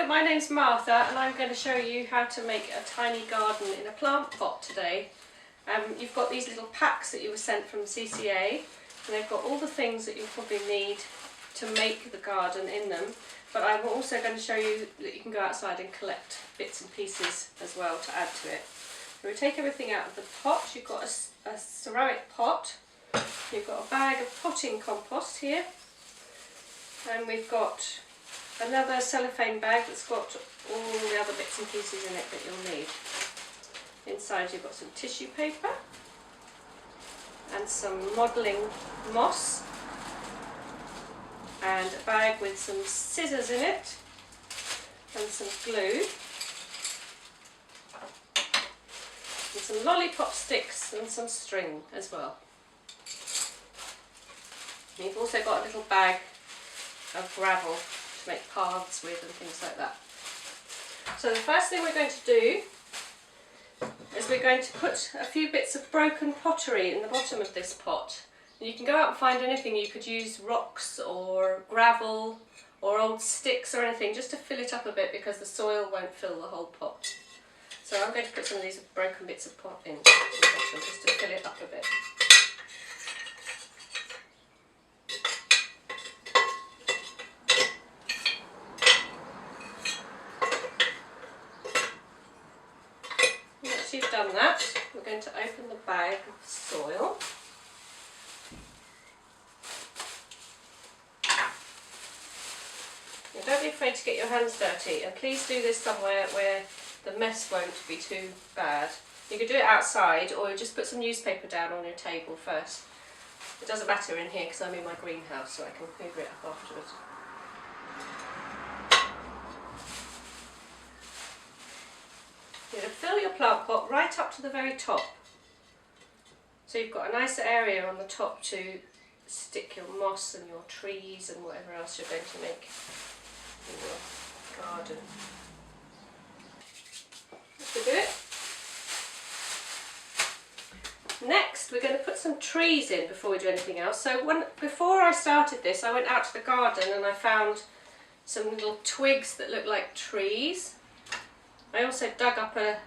my name's Martha and I'm going to show you how to make a tiny garden in a plant pot today. You've got these little packs that you were sent from CCA and they've got all the things that you'll probably need to make the garden in them, but I'm also going to show you that you can go outside and collect bits and pieces as well to add to it. So we take everything out of the pot. You've got a ceramic pot, you've got a bag of potting compost here, and we've got another cellophane bag that's got all the other bits and pieces in it that you'll need. Inside you've got some tissue paper and some modelling moss and a bag with some scissors in it and some glue and some lollipop sticks and some string as well. And you've also got a little bag of gravel to make paths with and things like that. So the first thing we're going to do is we're going to put a few bits of broken pottery in the bottom of this pot. And you can go out and find anything. You could use rocks or gravel or old sticks or anything just to fill it up a bit, because the soil won't fill the whole pot. So I'm going to put some of these broken bits of pot in the bottom just to fill it up a bit. Once you've done that, we're going to open the bag of soil. Now don't be afraid to get your hands dirty, and please do this somewhere where the mess won't be too bad. You could do it outside, or just put some newspaper down on your table first. It doesn't matter in here because I'm in my greenhouse, so I can hoover it up afterwards. You're going to fill your plant pot right up to the very top. So you've got a nice area on the top to stick your moss and your trees and whatever else you're going to make in your garden. That's a bit. Next we're going to put some trees in before we do anything else. So before I started this, I went out to the garden and I found some little twigs that look like trees. I also dug up a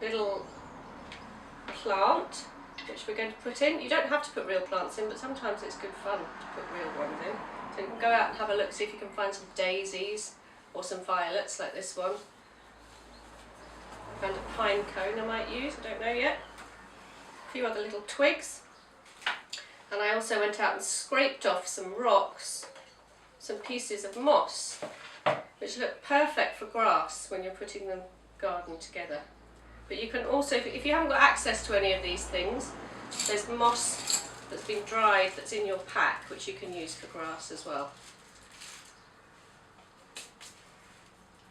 little plant which we're going to put in. You don't have to put real plants in, but sometimes it's good fun to put real ones in. So you can go out and have a look, see if you can find some daisies or some violets like this one. I found a pine cone I might use, I don't know yet. A few other little twigs. And I also went out and scraped off some rocks, some pieces of moss, which look perfect for grass when you're putting the garden together. But you can also, if you haven't got access to any of these things, there's moss that's been dried that's in your pack, which you can use for grass as well.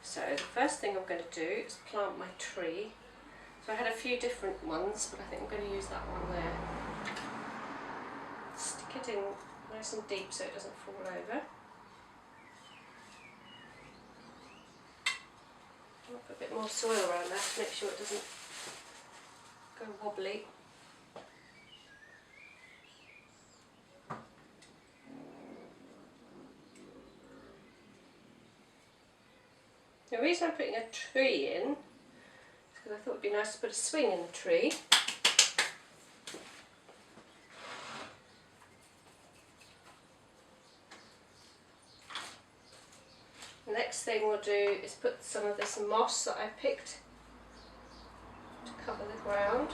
So the first thing I'm going to do is plant my tree. So I had a few different ones, but I think I'm going to use that one there. Stick it in nice and deep so it doesn't fall over. I'll put a bit more soil around that to make sure it doesn't go wobbly. The reason I'm putting a tree in is because I thought it would be nice to put a swing in the tree. The next thing we'll do is put some of this moss that I picked to cover the ground.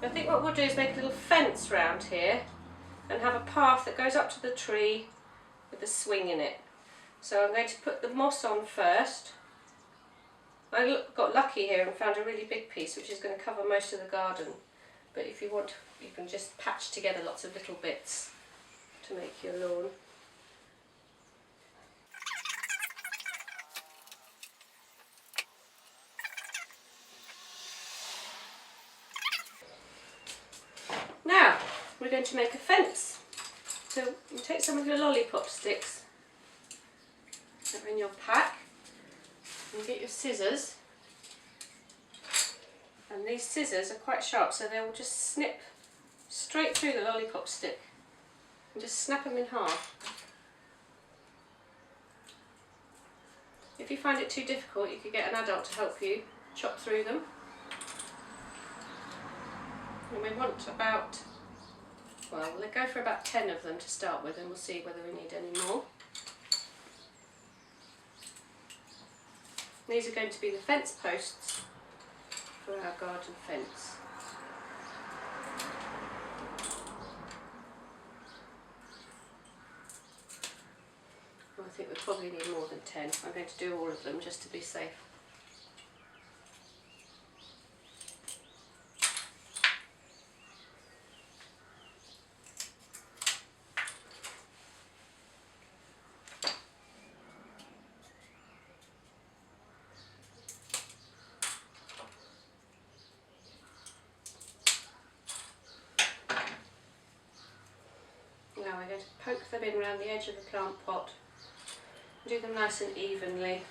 I think what we'll do is make a little fence round here and have a path that goes up to the tree with a swing in it. So I'm going to put the moss on first. I got lucky here and found a really big piece which is going to cover most of the garden, but if you want, you can just patch together lots of little bits to make your lawn. Now we're going to make a fence. So you take some of your lollipop sticks that are in your pack and get your scissors, and these scissors are quite sharp so they will just snip straight through the lollipop stick and just snap them in half. If you find it too difficult, you could get an adult to help you chop through them. And we want about, well, we'll go for about 10 of them to start with, and we'll see whether we need any more. These are going to be the fence posts for our garden fence. Well, I think we probably need more than 10. I'm going to do all of them just to be safe. Now we're going to poke them in around the edge of the plant pot. Do them nice and evenly.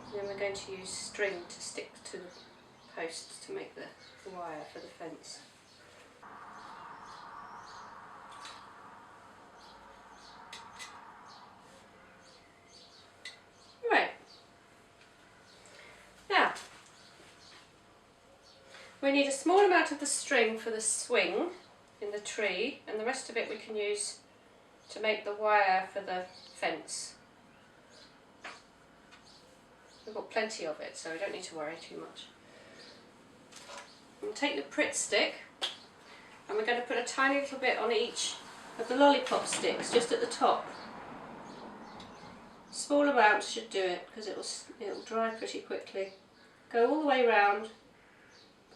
And then we're going to use string to stick to the posts to make the wire for the fence. Right. Now, we need a small amount of the string for the swing in the tree, and the rest of it we can use to make the wire for the fence. We've got plenty of it, so we don't need to worry too much. We'll take the Pritt stick, and we're going to put a tiny little bit on each of the lollipop sticks, just at the top. Small amounts should do it, because it'll dry pretty quickly. Go all the way round,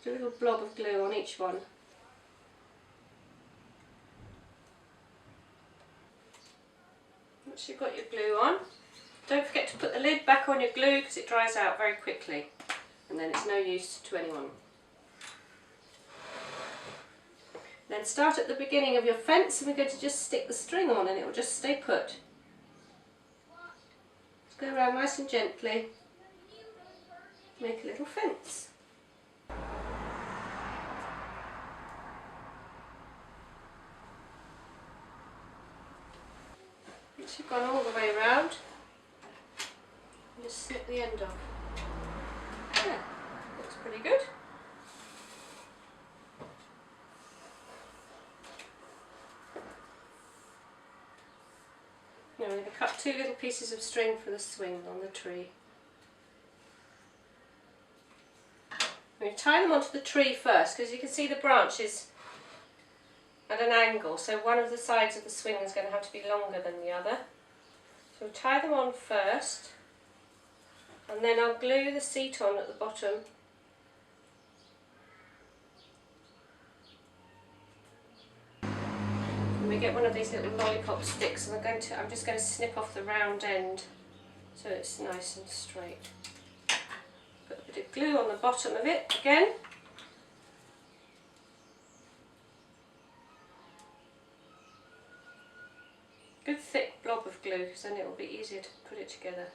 put a little blob of glue on each one. Once you've got your glue on, don't forget to put the lid back on your glue because it dries out very quickly and then it's no use to anyone. Then start at the beginning of your fence, and we're going to just stick the string on and it will just stay put. Just go around nice and gently, make a little fence. Once you've gone all the way around, just snip the end off. Yeah, looks pretty good. Now we're going to cut 2 little pieces of string for the swing on the tree. We're going to tie them onto the tree first, because you can see the branches at an angle, so one of the sides of the swing is going to have to be longer than the other. So we'll tie them on first, and then I'll glue the seat on at the bottom. And we get one of these little lollipop sticks, and I'm just going to snip off the round end so it's nice and straight. Put a bit of glue on the bottom of it again. Good thick blob of glue, because then it will be easier to put it together.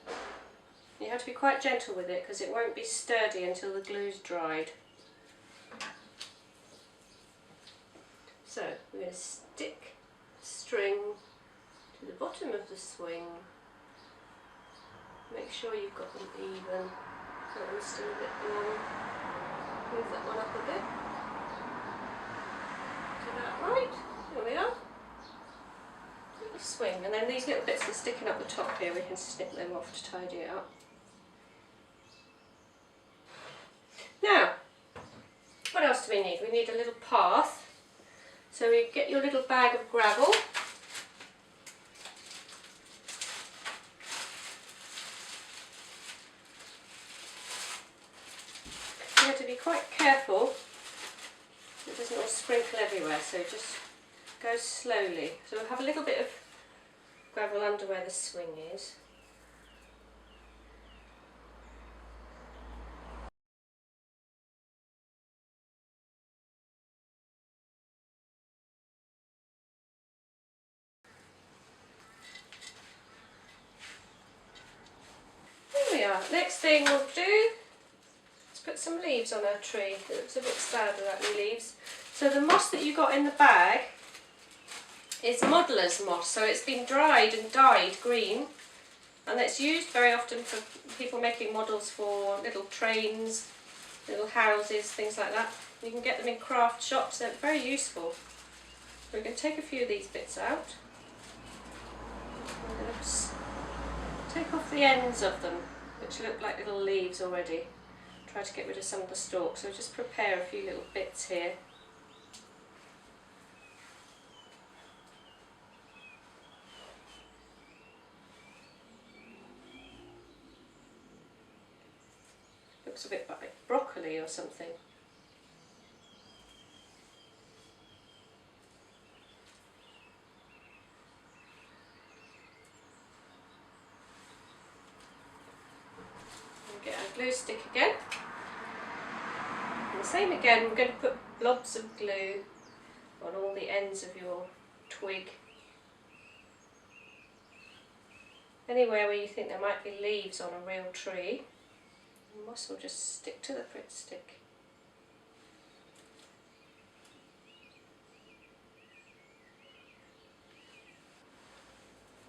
You have to be quite gentle with it because it won't be sturdy until the glue's dried. So we're going to stick the string to the bottom of the swing. Make sure you've got them even. That one's still a bit long. Move that one up a bit. Is that right? There we are. Swing, and then these little bits that are sticking up the top here, we can snip them off to tidy it up. Now, what else do we need? We need a little path. So we get your little bag of gravel. You have to be quite careful. It doesn't all sprinkle everywhere, so just go slowly. So we'll have a little bit of gravel under where the swing is. There we are. Next thing we'll do is put some leaves on our tree. It looks a bit sad without any leaves. So the moss that you got in the bag is modeller's moss, so it's been dried and dyed green, and it's used very often for people making models for little trains, little houses, things like that. You can get them in craft shops, they're very useful. We're going to take a few of these bits out. I'm going to take off the ends of them, which look like little leaves already. Try to get rid of some of the stalks, so just prepare a few little bits here. Looks a bit like broccoli or something. Get our glue stick again. And the same again, we're going to put blobs of glue on all the ends of your twig. Anywhere where you think there might be leaves on a real tree, the moss will just stick to the Pritt stick.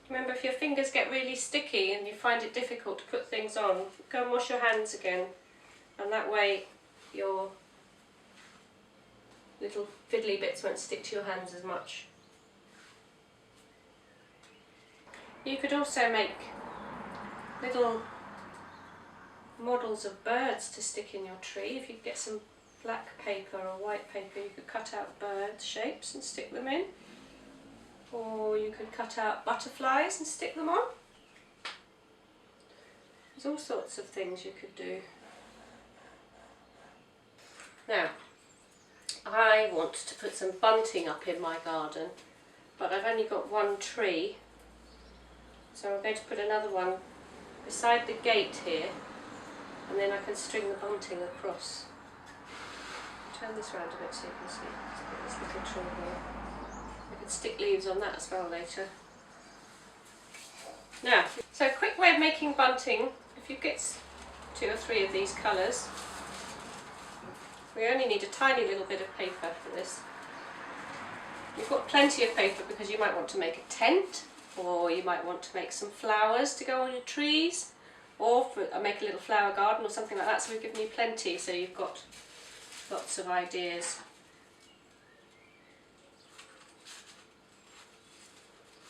Remember, if your fingers get really sticky and you find it difficult to put things on, go and wash your hands again, and that way your little fiddly bits won't stick to your hands as much. You could also make little models of birds to stick in your tree. If you get some black paper or white paper, you could cut out bird shapes and stick them in. Or you could cut out butterflies and stick them on. There's all sorts of things you could do. Now, I want to put some bunting up in my garden, but I've only got one tree, so I'm going to put another one beside the gate here, and then I can string the bunting across. Turn this round a bit so you can see this little tree here. I could stick leaves on that as well later. Now, so a quick way of making bunting, if you get 2 or 3 of these colours, we only need a tiny little bit of paper for this. You've got plenty of paper because you might want to make a tent, or you might want to make some flowers to go on your trees, or make a little flower garden or something like that, so we've given you plenty, so you've got lots of ideas.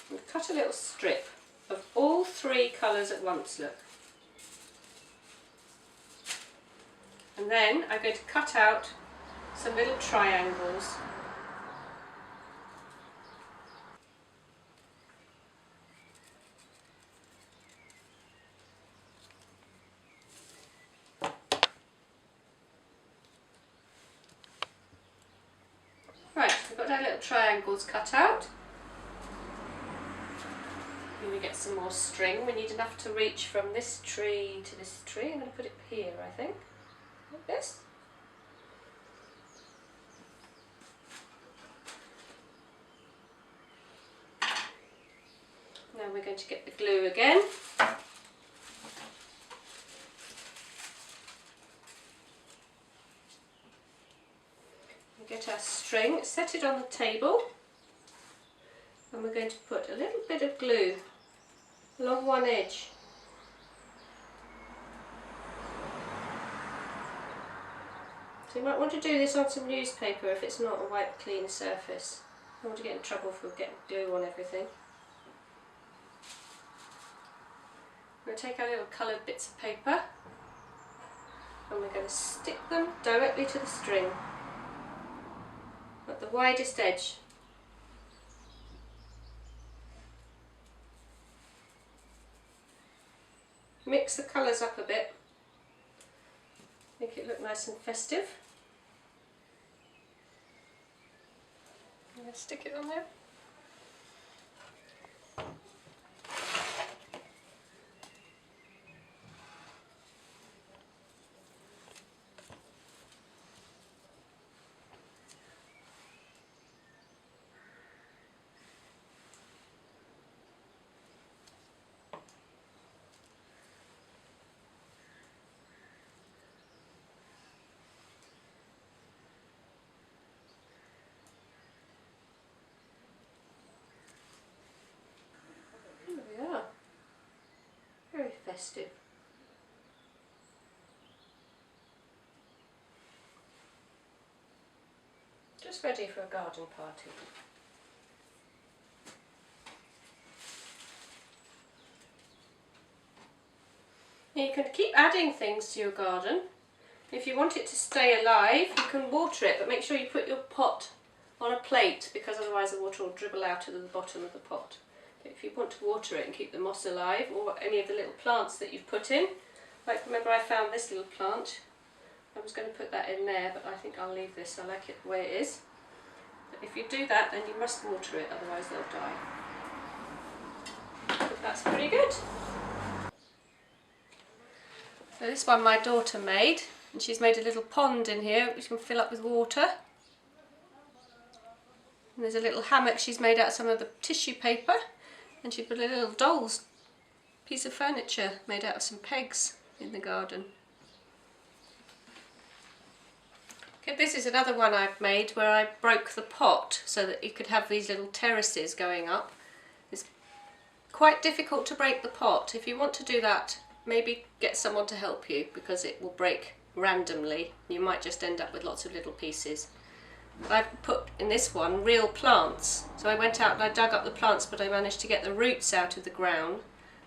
And cut a little strip of all 3 colours at once, look. And then I'm going to cut out some little triangles. Right, we've got our little triangles cut out. And we get some more string. We need enough to reach from this tree to this tree. I'm going to put it here, I think, like this. Now we're going to get the glue again. We get our string, set it on the table, and we're going to put a little bit of glue along one edge. So you might want to do this on some newspaper if it's not a white clean surface. You don't want to get in trouble for getting glue on everything. We're going to take our little coloured bits of paper and we're going to stick them directly to the string at the widest edge. Mix the colours up a bit, make it look nice and festive. I'm going to stick it on there. festive. Just ready for a garden party. Now you can keep adding things to your garden. If you want it to stay alive, you can water it, but make sure you put your pot on a plate, because otherwise the water will dribble out of the bottom of the pot. But if you want to water it and keep the moss alive, or any of the little plants that you've put in, like remember I found this little plant, I was going to put that in there, but I think I'll leave this, I like it the way it is. But if you do that, then you must water it, otherwise they'll die. But that's pretty good. So this one my daughter made, and she's made a little pond in here which you can fill up with water. And there's a little hammock she's made out of some of the tissue paper, and she put a little doll's piece of furniture made out of some pegs in the garden. Okay, this is another one I've made where I broke the pot so that you could have these little terraces going up. It's quite difficult to break the pot. If you want to do that, maybe get someone to help you, because it will break randomly. You might just end up with lots of little pieces. I've put in this one real plants, so I went out and I dug up the plants, but I managed to get the roots out of the ground,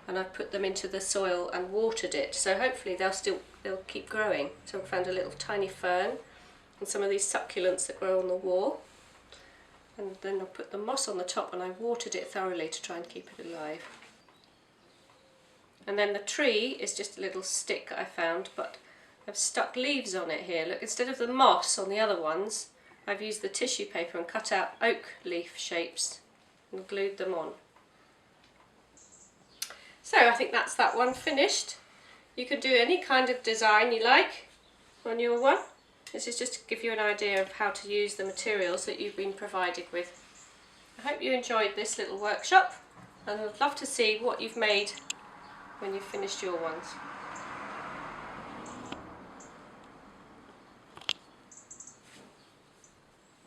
and I've put them into the soil and watered it, so hopefully they'll keep growing. So I found a little tiny fern and some of these succulents that grow on the wall, and then I put the moss on the top and I watered it thoroughly to try and keep it alive. And then the tree is just a little stick I found, but I've stuck leaves on it here. Look, instead of the moss on the other ones, I've used the tissue paper and cut out oak leaf shapes and glued them on. So I think that's that one finished. You can do any kind of design you like on your one. This is just to give you an idea of how to use the materials that you've been provided with. I hope you enjoyed this little workshop, and I'd love to see what you've made when you've finished your ones.